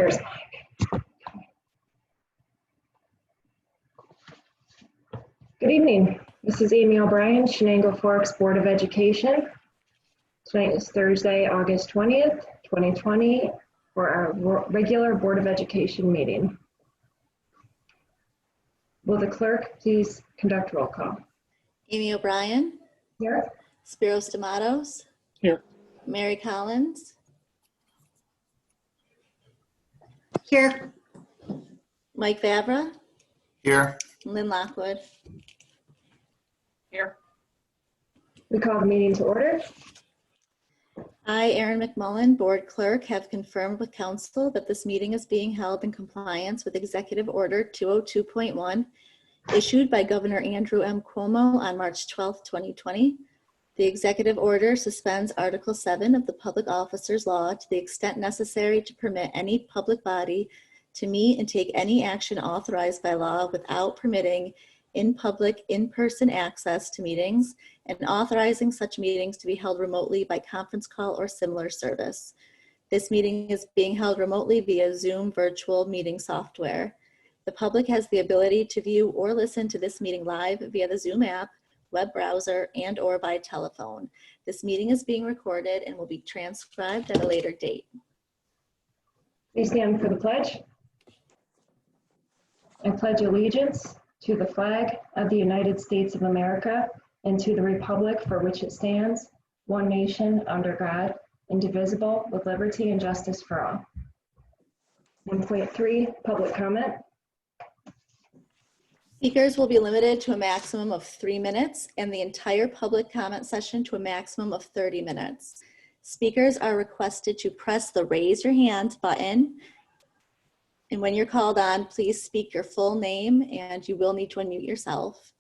There's Good evening. This is Amy O'Brien, Chenango Forks Board of Education. Tonight is Thursday, August 20th, 2020, for our regular Board of Education meeting. Will the clerk please conduct roll call? Amy O'Brien. Here. Spiros Tomatos. Here. Mary Collins. Here. Mike Vavra. Here. Lynn Lockwood. Here. We call the meeting to order. I, Erin McMullen, Board Clerk, have confirmed with Council that this meeting is being held in compliance with Executive Order 202.1, issued by Governor Andrew M. Cuomo on March 12, 2020. The Executive Order suspends Article 7 of the Public Officers Law to the extent necessary to permit any public body to meet and take any action authorized by law without permitting in-public, in-person access to meetings and authorizing such meetings to be held remotely by conference call or similar service. This meeting is being held remotely via Zoom virtual meeting software. The public has the ability to view or listen to this meeting live via the Zoom app, web browser, and/or by telephone. This meeting is being recorded and will be transcribed at a later date. Please stand for the pledge. I pledge allegiance to the flag of the United States of America and to the republic for which it stands, one nation under God, indivisible, with liberty and justice for all. 1.3, public comment. Speakers will be limited to a maximum of 3 minutes and the entire public comment session to a maximum of 30 minutes. Speakers are requested to press the raise your hand button. And when you're called on, please speak your full name and you will need to unmute yourself.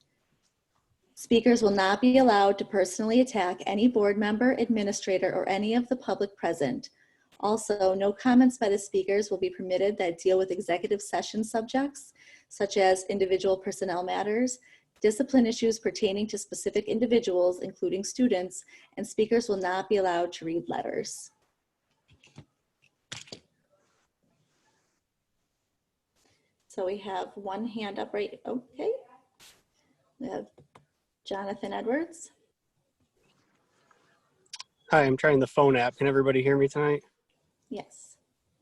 Speakers will not be allowed to personally attack any board member, administrator, or any of the public present. Also, no comments by the speakers will be permitted that deal with executive session subjects, such as individual personnel matters, discipline issues pertaining to specific individuals, including students, and speakers will not be allowed to read letters. So we have one hand up right, okay. We have Jonathan Edwards. Hi, I'm trying the phone app. Can everybody hear me tonight? Yes.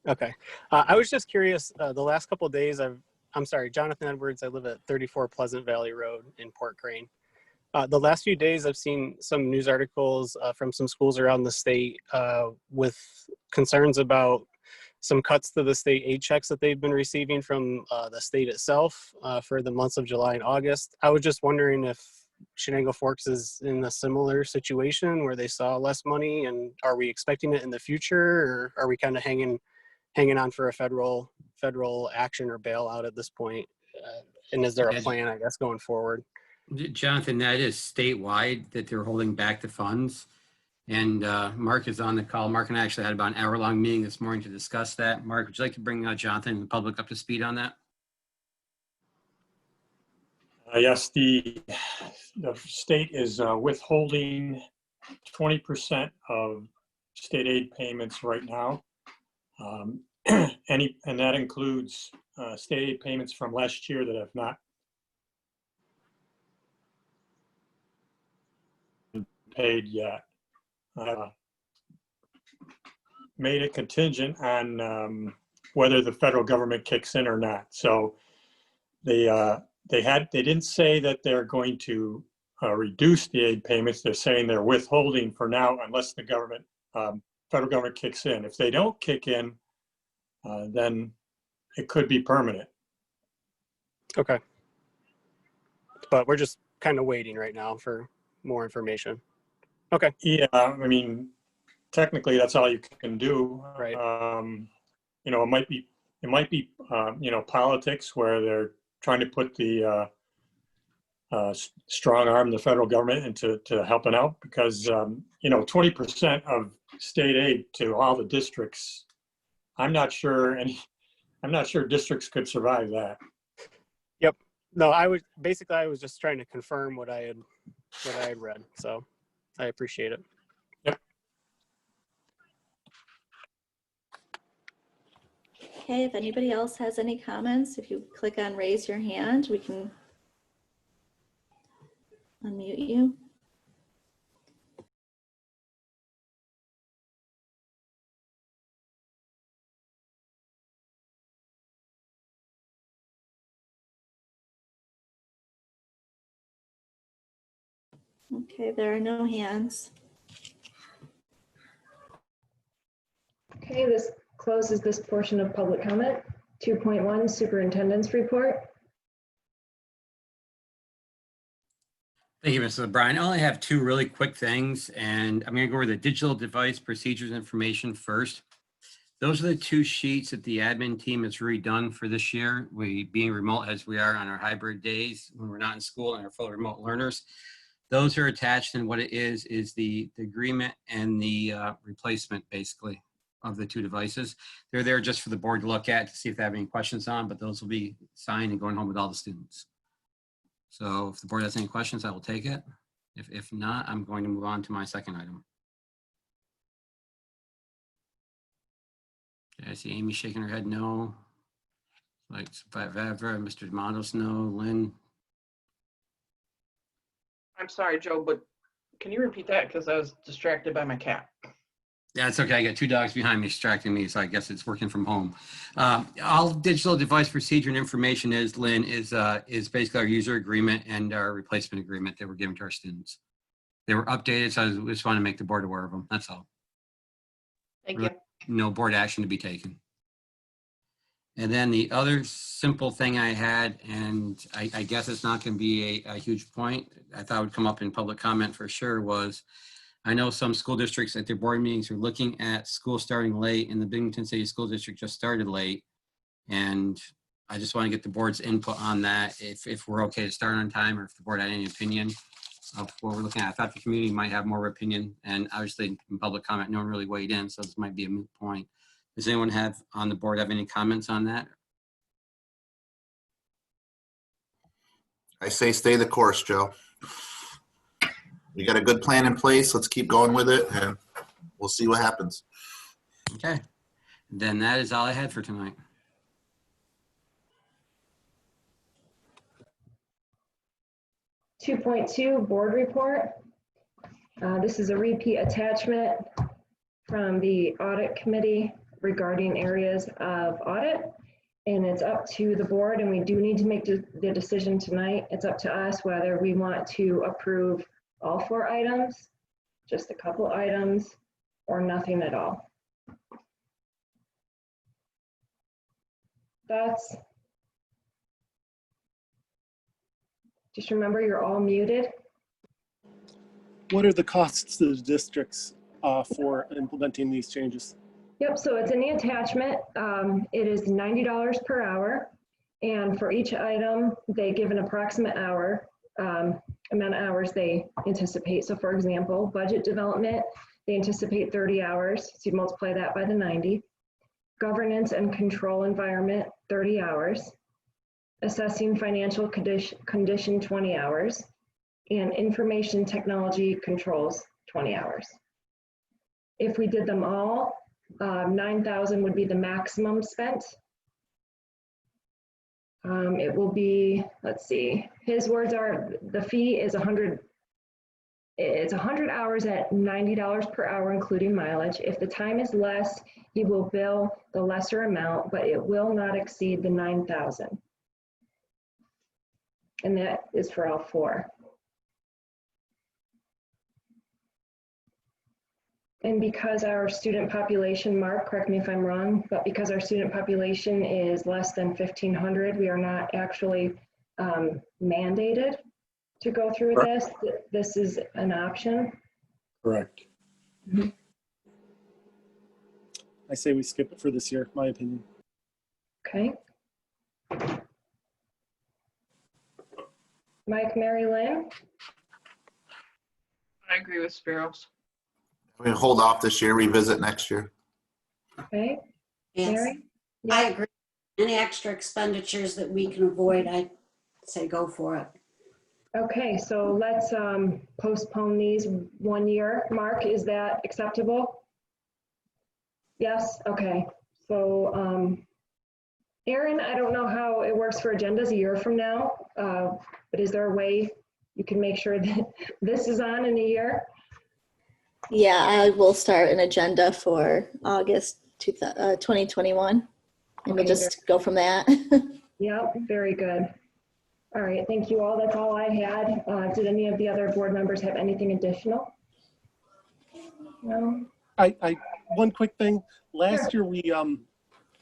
Okay. I was just curious, the last couple of days, I'm sorry, Jonathan Edwards, I live at 34 Pleasant Valley Road in Port Crane. The last few days, I've seen some news articles from some schools around the state with concerns about some cuts to the state aid checks that they've been receiving from the state itself for the months of July and August. I was just wondering if Chenango Forks is in a similar situation where they saw less money, and are we expecting it in the future, or are we kind of hanging on for a federal action or bailout at this point? And is there a plan, I guess, going forward? Jonathan, that is statewide that they're holding back the funds. And Mark is on the call. Mark and I actually had about an hour-long meeting this morning to discuss that. Mark, would you like to bring Jonathan and the public up to speed on that? Yes, the state is withholding 20% of state aid payments right now. And that includes state aid payments from last year that have not been paid yet. Made it contingent on whether the federal government kicks in or not. So they didn't say that they're going to reduce the aid payments. They're saying they're withholding for now unless the federal government kicks in. If they don't kick in, then it could be permanent. Okay. But we're just kind of waiting right now for more information. Okay. Yeah, I mean, technically that's all you can do. Right. You know, it might be you know, politics where they're trying to put the strong arm the federal government into helping out, because you know, 20% of state aid to all the districts, I'm not sure districts could survive that. Yep. No, I was just trying to confirm what I had read. So I appreciate it. Yep. Okay, if anybody else has any comments, if you click on raise your hand, we can unmute you. Okay, there are no hands. Okay, this closes this portion of public comment. 2.1 Superintendent's Report. Thank you, Mrs. O'Brien. I only have two really quick things, and I'm going to go over the digital device procedures information first. Those are the two sheets that the admin team has redone for this year. We, being remote as we are on our hybrid days when we're not in school and are full remote learners, those are attached, and what it is the agreement and the replacement, basically, of the two devices. They're there just for the board to look at to see if they have any questions on, but those will be signed and going home with all the students. So if the board has any questions, I will take it. If not, I'm going to move on to my second item. Okay, I see Amy shaking her head no. Like Mr. D'Amatos, no. Lynn? I'm sorry, Joe, but can you repeat that? Because I was distracted by my cat. Yeah, it's okay. I got two dogs behind me distracting me, so I guess it's working from home. All digital device procedure and information is, Lynn, is basically our user agreement and our replacement agreement that we're giving to our students. They were updated, so I just want to make the board aware of them. That's all. Thank Really, you. no board action to be taken. And then the other simple thing I had, and I guess it's not going to be a huge point, I thought would come up in public comment for sure, was I know some school districts at their board meetings are looking at school starting late, and the Binghamton City School District just started late. And I just want to get the board's input on that, if we're okay to start on time, or if the board had any opinion of what we're looking at. I thought the community might have more opinion, and obviously in public comment, no one really weighed in, so this might be a moot point. Does anyone on the board have any comments on that? I say stay the course, Joe. We got a good plan in place. Let's keep going with it, and we'll see what happens. Okay, then that is all I had for tonight. .2 Board Report. This is a repeat attachment from the Audit Committee regarding areas of audit, and it's up to the board, and we do need to make the decision tonight. It's up to us whether we want to approve all 4 items, just a couple items, or nothing at all. Thoughts? Just remember, you're all muted. What are the costs to the districts for implementing these changes? Yep, so it's in the attachment. It is $90 per hour. And for each item, they give an approximate amount of hours they anticipate. So for example, budget development, they anticipate 30 hours. So you multiply that by the 90. Governance and control environment, 30 hours. Assessing financial condition, 20 hours. And information technology controls, 20 hours. If we did them all, 9,000 would be the maximum spent. It will be, let's see, his words are, the fee is 100, it's 100 hours at $90 per hour, including mileage. If the time is less, he will bill the lesser amount, but it will not exceed the 9,000. And that is for all 4. And because our student population, Mark, correct me if I'm wrong, but because our student population is less than 1,500, we are not actually mandated to go through this. This is an option. Correct. Mm-hmm. I say we skip it for this year, my opinion. Okay. Mike, Mary Lynn? I agree with Spiros. We can hold off this year, revisit next year. Okay. Yes, Mary? I agree. Any extra expenditures that we can avoid, I say go for it. Okay, so let's postpone these 1 year. Mark, is that acceptable? Yes, okay. So Aaron, I don't know how it works for agendas a year from now, but is there a way you can make sure that this is on in a year? Yeah, I will start an agenda for August 2021, and we'll Okay, just go from that. Yep, very good. All right, thank you all. That's all I had. Did any of the other board members have anything additional? No? One quick thing. Last Sure. year, we,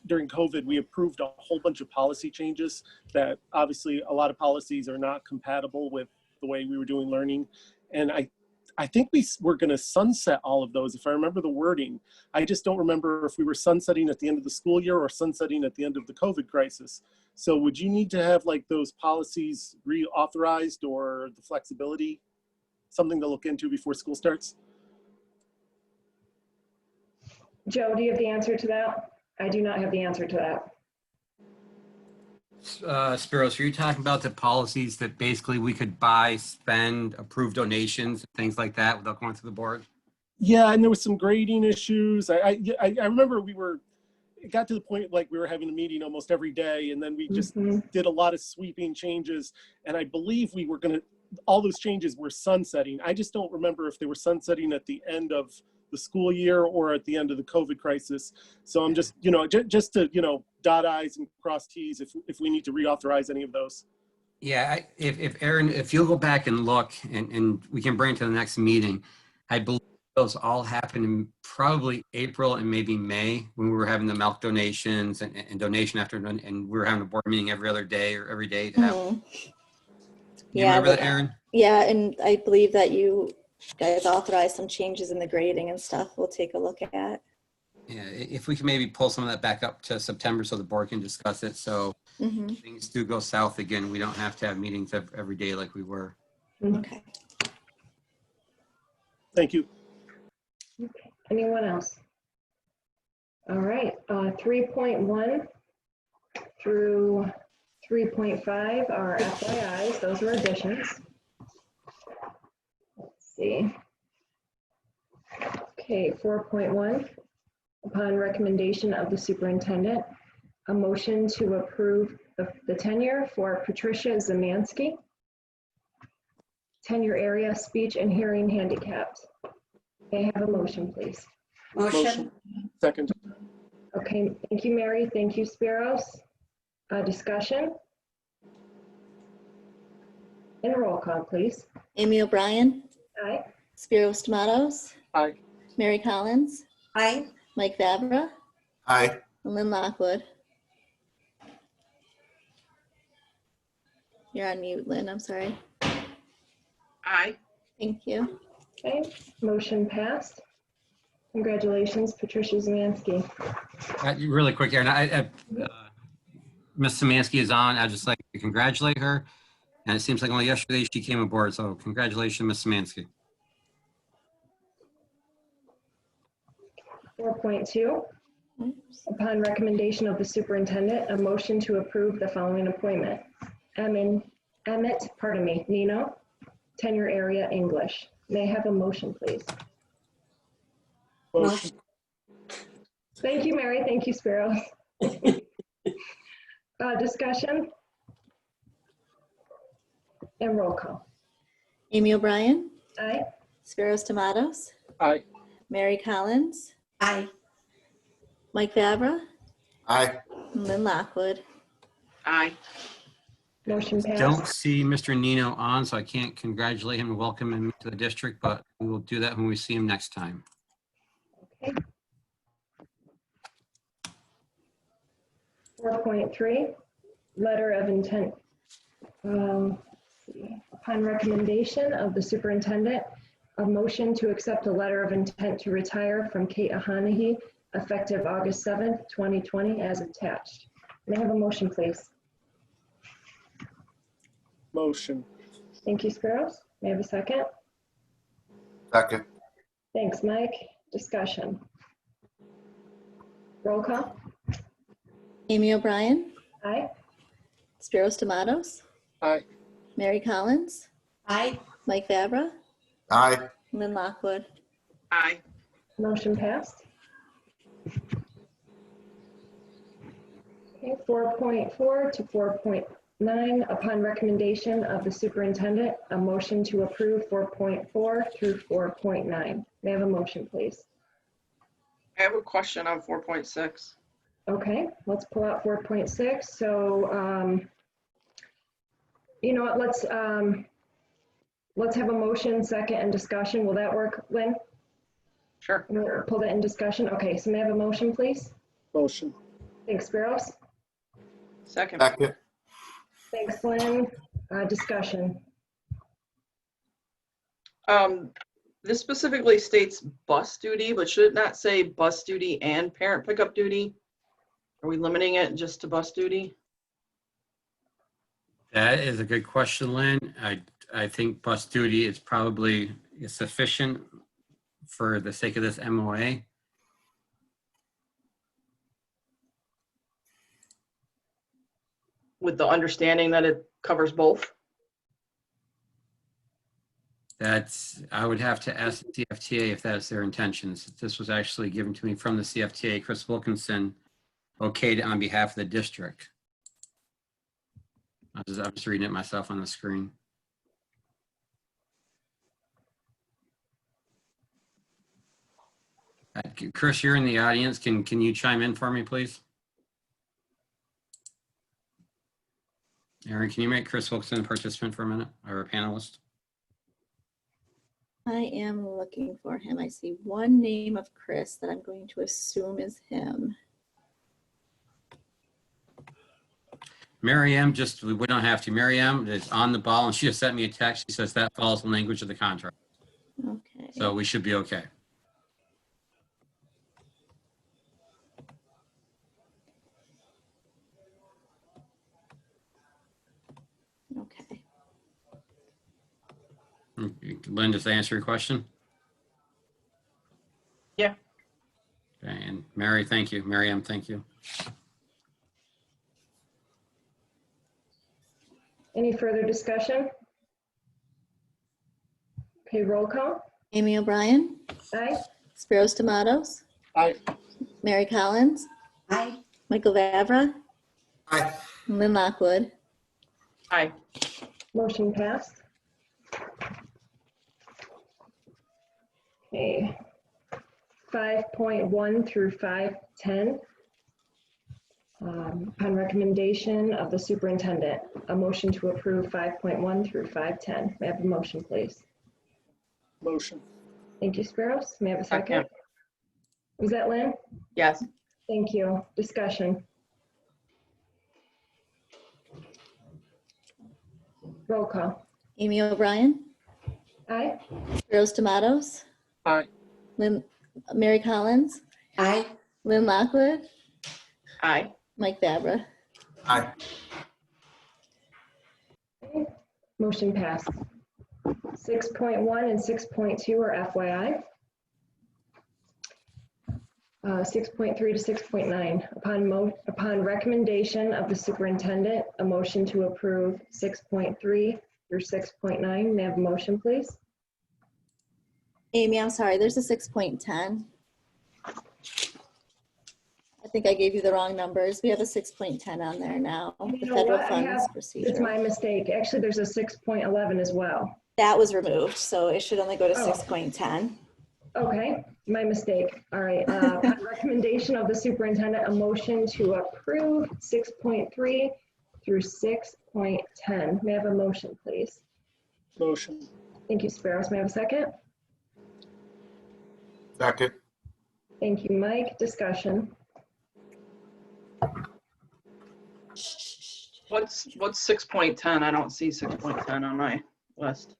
during COVID, we approved a whole bunch of policy changes that obviously a lot of policies are not compatible with the way we were doing learning. And I think we were going to sunset all of those, if I remember the wording. I just don't remember if we were sunsetting at the end of the school year or sunsetting at the end of the COVID crisis. So would you need to have like those policies reauthorized or the flexibility, something to look into before school starts? Joe, do you have the answer to that? I do not have the answer to that. Spiros, are you talking about the policies that basically we could buy, spend, approve donations, things like that without going through the board? Yeah, and there was some grading issues. I remember it got to the point like we were having a meeting almost every day, and then we just did a lot of sweeping changes. And I believe we were all those changes were sunsetting. I just don't remember if they were sunsetting at the end of the school year or at the end of the COVID crisis. So I'm just, just to, dot I's and cross T's if we need to reauthorize any of those. Yeah, if Aaron, if you'll go back and look, and we can bring it to the next meeting, I believe those all happened in probably April and maybe May when we were having the milk donations and donation after, and we were having a board meeting every other day or every day to have. You remember that, Aaron? Yeah, and I believe that you guys authorized some changes in the grading and stuff we'll take a look at. Yeah, if we can maybe pull some of that back up to September so the board can discuss it. So things do go south again. We don't have to have meetings every day like we were. Okay. Thank you. Okay. Anyone else? All right, 3.1 through 3.5 are FYIs. Those are additions. Let's see. Okay, 4.1. Upon recommendation of the superintendent, a motion to approve the tenure for Patricia Zemansky, tenure area speech and hearing handicapped. May I have a motion, please? Motion. Second. Okay, thank you, Mary. Thank you, Spiros. Discussion? And roll call, please. Amy O'Brien, Aye. Spiros Tomatoes, Aye. Mary Collins, Aye. Mike Vavra, Aye. and Lynn Lockwood. You're on mute, Lynn. I'm sorry. Aye. Thank you. Okay, motion passed. Congratulations, Patricia Zemansky. Really quick, Aaron, Ms. Szymanski is on. I'd just like to congratulate her. And it seems like only yesterday she came aboard. So congratulations, Ms. Szymanski. 4.2, upon recommendation of the superintendent, a motion to approve the following appointment. Emmett, Nino, tenure area English. May I have a motion, please? Motion. Thank you, Mary. Thank you, Spiros. Discussion? And roll call. Amy O'Brien, Aye. Spiros Tomatoes, Aye. Mary Collins, Aye. Mike Vavra, Aye. and Lynn Lockwood. Aye. Motion passed. Don't see Mr. Nino on, so I can't congratulate him and welcome him to the district, but we will do that when we see him next time. Okay. 4.3, letter of intent. Let's see. Upon recommendation of the superintendent, a motion to accept a letter of intent to retire from Kate Ahanahi effective August 7th, 2020 as attached. May I have a motion, please? Motion. Thank you, Spiros. May I have a second? Second. Thanks, Mike. Discussion. Roll call. Amy O'Brien, Aye. Spiros Tomatoes, Aye. Mary Collins, Aye. Mike Vavra, Aye. and Lynn Lockwood. Aye. Motion passed. Okay, 4.4 to 4.9, upon recommendation of the superintendent, a motion to approve 4.4 through 4.9. May I have a motion, please? I have a question on 4.6. Okay, let's pull out 4.6. So, you know what, let's have a motion, second, and discussion. Will that work, Lynn? Sure. We'll pull that in discussion. Okay, so may I have a motion, please? Motion. Thanks, Spiros. Second. Second. Thanks, Lynn. Discussion. This specifically states bus duty, but should it not say bus duty and parent pickup duty? Are we limiting it just to bus duty? That is a good question, Lynn. I think bus duty is probably sufficient for the sake of this MOA. With the understanding that it covers both? I would have to ask the CFTA if that's their intentions. This was actually given to me from the CFTA, Chris Wilkinson, okayed on behalf of the district. I'm just reading it myself on the screen. Chris, you're in the audience. Can you chime in for me, please? Aaron, can you make Chris Wilkinson a participant for a minute, or a panelist? I am looking for him. I see one name of Chris that I'm going to assume is him. Mary M, we don't have to. Mary M is on the ball, and she just sent me a text. She says that follows the language of the contract. Okay. So we should be okay. Okay. Lynn, does that answer your question? Yeah. Okay, and Mary, thank you. Mary M, thank you. Any further discussion? Okay, roll call. Amy O'Brien, Aye. Spiros Tomatoes, Aye. Mary Collins, Aye. Michael Vavra, Aye. and Lynn Lockwood. Aye. Motion passed. Okay. 5.1 through 5.10. Upon recommendation of the superintendent, a motion to approve 5.1 through 5.10. May I have a motion, please? Motion. Thank you, Spiros. May I have a second? Second. Was that Lynn? Yes. Thank you. Discussion. Roll call. Amy O'Brien, Aye. Spiros Tomatoes, Aye. Mary Collins, Aye. Lynn Lockwood, Aye. Mike Vavra. Aye. Okay. Motion passed. 6.1 and 6.2 are FYI. 6.3 to 6.9. Upon recommendation of the superintendent, a motion to approve 6.3 through 6.9. May I have a motion, please? Amy, I'm sorry, there's a 6.10. I think I gave you the wrong numbers. We have a 6.10 on there now. You The know federal what? funds It's procedural. my mistake. Actually, there's a 6.11 as well. That was removed, so it should only go to Oh. 6.10. Okay, my mistake. All right. Upon recommendation of the superintendent, a motion to approve 6.3 through 6.10. May I have a motion, please? Motion. Thank you, Spiros. May I have a second? Second. Thank you, Mike. Discussion. What's 6.10? I don't see 6.10 on my list.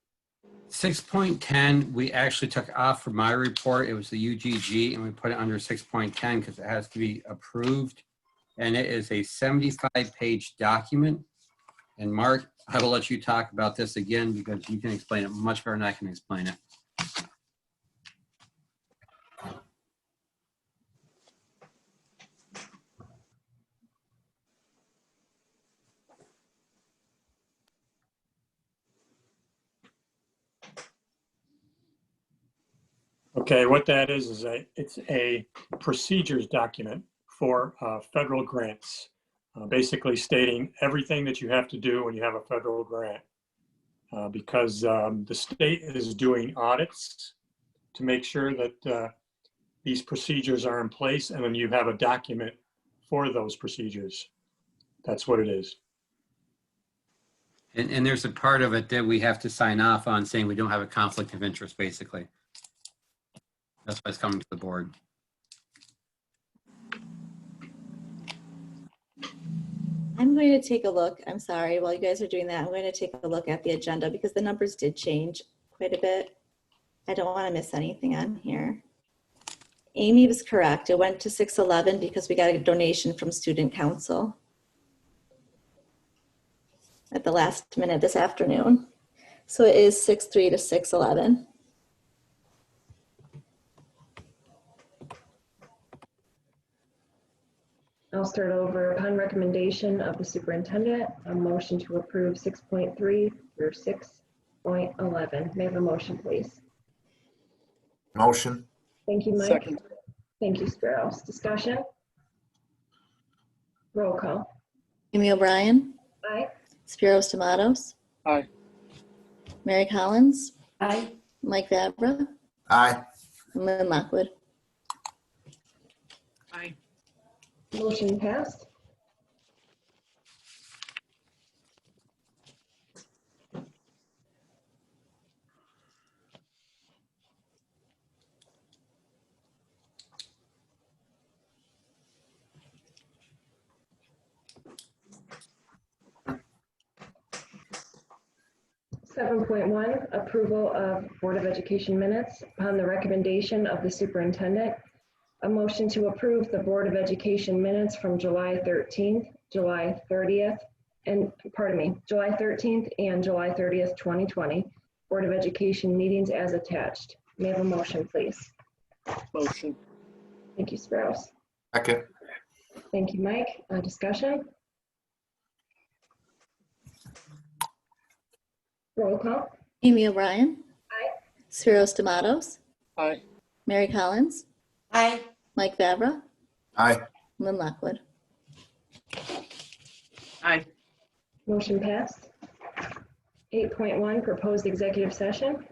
6.10, we actually took off from my report. It was the UGG, and we put it under 6.10 because it has to be approved. And it is a 75-page document. And Mark, I will let you talk about this again because you can explain it much better than I can explain it. Okay, what that is it's a procedures document for federal grants. basically stating everything that you have to do when you have a federal grant. Because the state is doing audits to make sure that these procedures are in place, and then you have a document for those procedures. That's what it is. And there's a part of it that we have to sign off on saying we don't have a conflict of interest, basically. That's why it's coming to the board. I'm going to take a look. I'm sorry. While you guys are doing that, I'm going to take a look at the agenda because the numbers did change quite a bit. I don't want to miss anything on here. Amy was correct. It went to 611 because we got a donation from Student Council at the last minute this afternoon. So it is 6-3 to 611. I'll start over. Upon recommendation of the superintendent, a motion to approve 6.3 through 6.11. May I have a motion, please? Motion. Thank you, Mike. Second. Thank you, Spiros. Discussion? Roll call. Amy O'Brien, Aye. Spiros Tomatoes, Aye. Mary Collins, Aye. Mike Vavra, Aye. and Lynn Lockwood. Aye. Motion passed. Seven point one, approval of Board of Education minutes. Upon the recommendation of the superintendent, a motion to approve the Board of Education minutes from July 13th, July 30th, and July 13th and July 30th, 2020, Board of Education meetings as attached. May I have a motion, please? Motion. Thank you, Spiros. Second. Thank you, Mike. Discussion? Roll call. Amy O'Brien, Aye. Spiros Tomatoes, Aye. Mary Collins, Aye. Mike Vavra, Aye. Lynn Lockwood. Aye. Motion passed. 8.1, proposed executive session.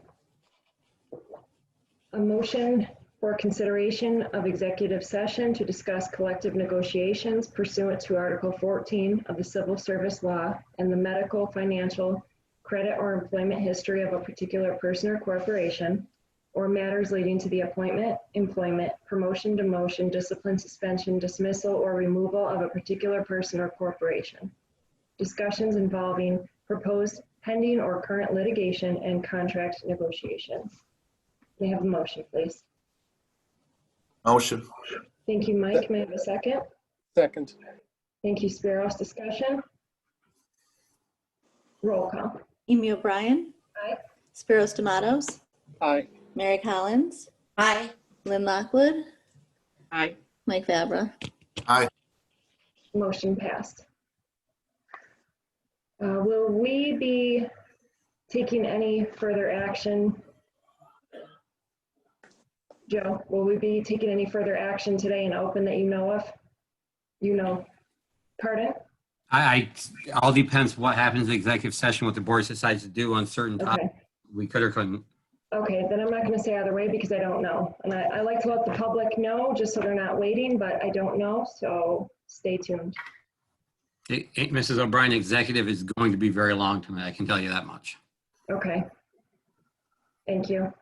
A motion for consideration of executive session to discuss collective negotiations pursuant to Article 14 of the Civil Service Law and the medical, financial, credit, or employment history of a particular person or corporation, or matters leading to the appointment, employment, promotion, demotion, discipline, suspension, dismissal, or removal of a particular person or corporation. Discussions involving proposed, pending, or current litigation and contract negotiations. May I have a motion, please? Motion. Thank you, Mike. May I have a second? Second. Thank you, Spiros. Discussion? Roll call. Amy O'Brien, Aye. Spiros Tomatoes, Aye. Mary Collins, Aye. Lynn Lockwood, Aye. Mike Vavra. Aye. Motion passed. Will we be taking any further action? Joe, will we be taking any further action today in open that you know of? You know, pardon? All depends what happens in the executive session, what the board decides to do on certain topics. Okay. We could or couldn't. Okay, then I'm not going to say either way because I don't know. And I like to let the public know just so they're not waiting, but I don't know, so stay tuned. Mrs. O'Brien, executive is going to be very long tonight. I can tell you that much. Okay. Thank you.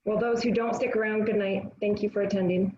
Well, those who don't stick around, good night. Thank you for attending.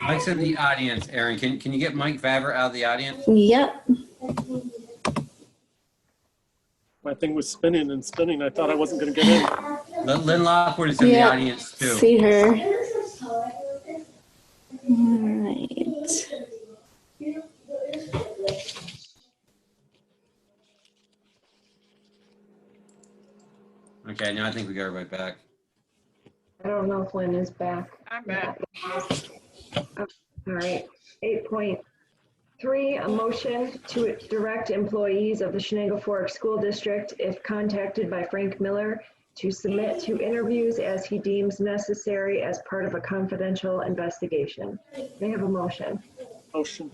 Mike's in the audience, Aaron. Can you get Mike Vavra out of the audience? Yep. My thing was spinning and spinning. I thought I wasn't going to get in. Lynn Lockwood is in the Yep. audience too. See her. All right. Okay, now I think we got everybody back. I don't know if Lynn is back. I'm back. All right. 8.3, a motion to direct employees of the Chenango Fork School District, if contacted by Frank Miller, to submit to interviews as he deems necessary as part of a confidential investigation. May I have a motion? Motion.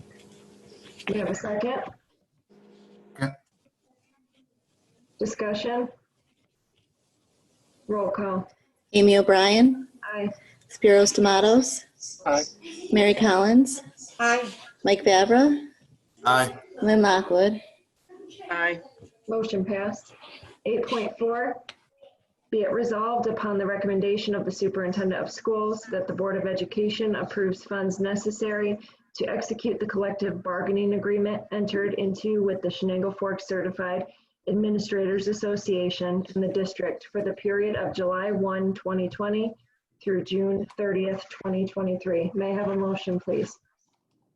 May I have a second? Okay. Discussion? Roll call. Amy O'Brien, Aye. Spiros Tomatoes, Aye. Mary Collins, Aye. Mike Vavra, Aye. Lynn Lockwood. Aye. Motion passed. 8.4, be it resolved upon the recommendation of the superintendent of schools that the Board of Education approves funds necessary to execute the collective bargaining agreement entered into with the Chenango Fork Certified Administrators Association in the district for the period of July 1, 2020 through June 30th, 2023. May I have a motion, please?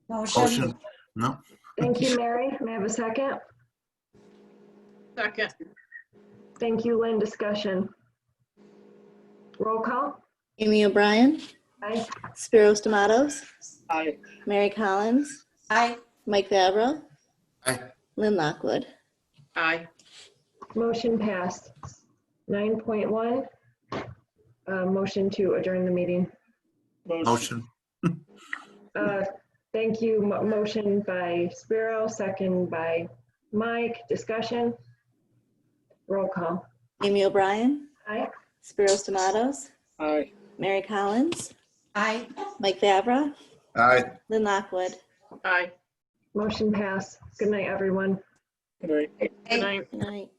Motion. No. Thank you, Mary. May I have a second? Second. Thank you, Lynn. Discussion. Roll call. Amy O'Brien, Aye. Spiros Tomatoes, Aye. Mary Collins, Aye. Mike Vavra, Aye. Lynn Lockwood. Aye. Motion passed. 9.1, motion to adjourn the meeting. Motion. Thank you. Motion by Spiro, second by Mike. Discussion. Roll call. Amy O'Brien, Aye. Spiros Tomatoes, Aye. Mary Collins, Aye. Mike Vavra, Aye. Lynn Lockwood. Aye. Motion passed. Good night, everyone. Good night. Good night. Good night.